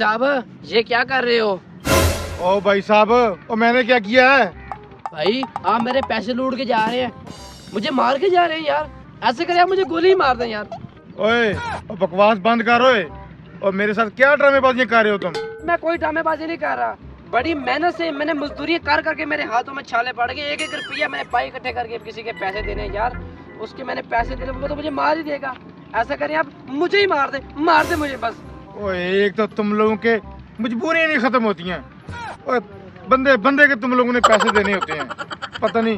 साहब ये क्या कर रहे हो? ओ भाई साहब, ओ मैंने क्या किया है? भाई आप मेरे पैसे लूट के जा रहे हैं, मुझे मार के जा रहे हैं यार। ऐसे करें आप मुझे गोली ही मार दें यार। ओए ओ बकवास बंद कर ओए। और मेरे साथ क्या ड्रामेबाजी कर रहे हो तुम? मैं कोई ड्रामेबाजी नहीं कर रहा, बड़ी मेहनत से मैंने मजदूरी कर करके मेरे हाथों में छाले पड़ गए। एक एक रुपया मैंने पाई इकट्ठे करके किसी के पैसे देने यार, उसके मैंने पैसे देने, वो तो मुझे मार ही देगा। ऐसा करें आप मुझे ही मार दे मुझे बस। ओए एक तो तुम लोगों के मजबूरियां नहीं खत्म होती हैं। ओए बंदे बंदे के तुम लोगों ने पैसे देने होते हैं। पता नहीं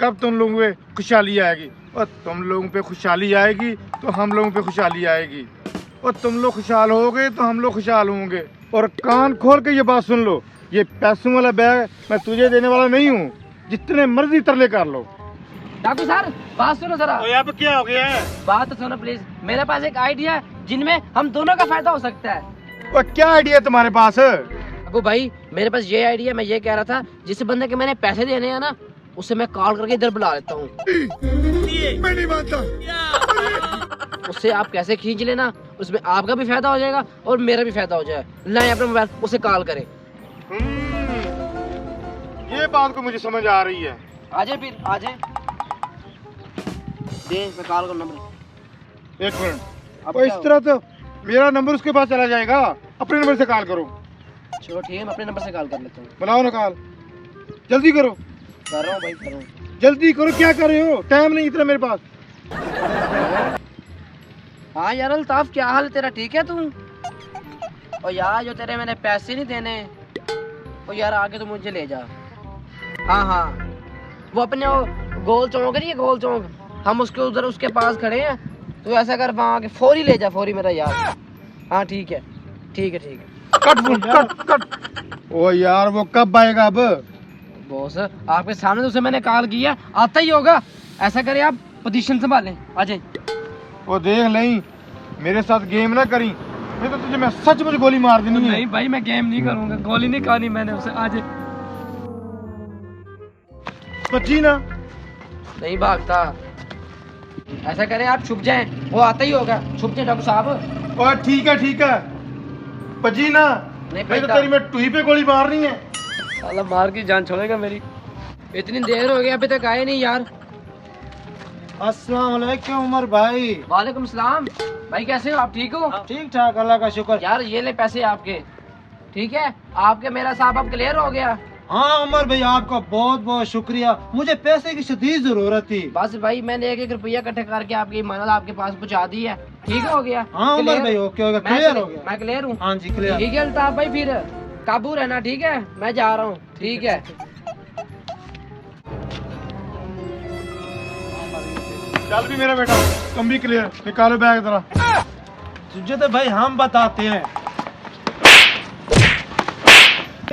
कब तुम लोगों पे खुशहाली आएगी। और तुम लोगों पे खुशहाली आएगी तो हम लोगों पे खुशहाली आएगी। और तुम लोग खुशहाल होगे तो हम लोग खुशहाल होंगे। और कान खोल के ये बात सुन लो, ये पैसों वाला बैग मैं तुझे देने वाला नहीं हूँ। जितने मर्जी तरले कर लो। डॉक्टर सर बात सुनो जरा। अब क्या हो गया है? बात तो सुनो प्लीज। मेरे पास एक आइडिया है जिनमें हम दोनों का फायदा हो सकता है। और क्या आइडिया है तुम्हारे पास? अबू भाई मेरे पास ये आइडिया, मैं ये कह रहा था जिस बंदे के मैंने पैसे देने हैं ना, उसे मैं कॉल करके इधर बुला लेता हूँ। मैं नहीं मानता। उससे आप कैसे खींच लेना, उसमें आपका भी फायदा हो जाएगा और मेरा भी फायदा हो जाएगा। लाए अपना मोबाइल, उसे कॉल करें। ये बात को मुझे समझ आ रही है। आजे फिर आजे दे, मैं कॉल कर नंबर। एक मिनट। अब और इस क्या तरह तो मेरा नंबर उसके पास चला जाएगा। अपने नंबर से कॉल करो। चलो ठीक है, मैं अपने नंबर से कॉल कर लेता हूँ। बनाओ ना कॉल, जल्दी करो। कर रहा हूँ भाई, कर रहा हूँ। जल्दी करो, क्या कर रहे हो? टाइम नहीं इतना मेरे पास। हाँ यार अल्ताफ, क्या हाल है तेरा? ठीक है तू? और यार जो तेरे मैंने पैसे नहीं देने, और यार आगे तो मुझे ले जा। हाँ हाँ, वो अपने वो गोल चौक नहीं है, गोल चौक, हम उसके उधर उसके पास खड़े हैं। तो ऐसा कर वहाँ आके फौरी ले जा, फौरी मेरा यार। हाँ ठीक है ठीक है ठीक है। Cut phone, cut. ओ यार वो कब आएगा अब? बॉस आपके सामने तो उसे मैंने कॉल किया, आता ही होगा। ऐसा करें आप पोजीशन संभालें, आ जाए। वो देख नहीं, मेरे साथ गेम ना करी, नहीं तो तुझे मैं सच मुझे गोली मार देनी है। नहीं भाई मैं गेम नहीं करूँगा, गोली नहीं खानी मैंने उसे। आ जाए। बच्ची ना नहीं भागता। ऐसा करें आप छुप जाएं, वो आता ही होगा। छुप जाए डॉक्टर साहब। और ठीक है बच्ची ना, नहीं नहीं तो तेरी मैं टूही पे गोली मारनी है। साला मार की जान छोड़ेगा मेरी। इतनी देर हो गई अभी तक आए नहीं यार। अस्सलाम वालेकुम उमर भाई। वालेकुम सलाम। भाई कैसे हो आप? ठीक हो? ठीक ठाक, अल्लाह का शुक्र। यार ये ले पैसे आपके। ठीक है आपके, मेरा साहब अब क्लियर हो गया। हाँ उमर भाई, आपका बहुत बहुत शुक्रिया। मुझे पैसे की शदीद जरूरत थी। बस भाई मैंने एक एक रुपया इकट्ठा करके आपकी इमानत आपके पास पहुंचा दी है। ठीक हो गया? हाँ उमर भाई, ओके हो गया, क्लियर हो गया। मैं क्लियर हूँ। हाँ जी क्लियर। ठीक है अल्ताफ भाई, फिर काबू रहना। ठीक है मैं जा रहा हूँ। ठीक है चल भी मेरा बेटा, तुम भी क्लियर। निकालो बैग जरा। तुझे तो भाई हम बताते हैं,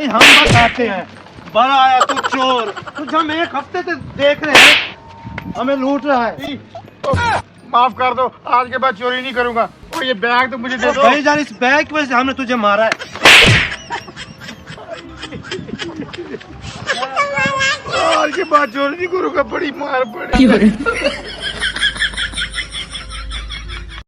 हम बताते हैं। बड़ा आया तू चोर, तुझे हम एक हफ्ते से देख रहे हैं, हमें लूट रहा है। माफ कर दो, आज के बाद चोरी नहीं करूंगा। और ये बैग तो मुझे दे दो। भाई जान, इस बैग की वजह से हमने तुझे मारा है। आज के बाद चोरी नहीं करूंगा, बड़ी मार पड़ी।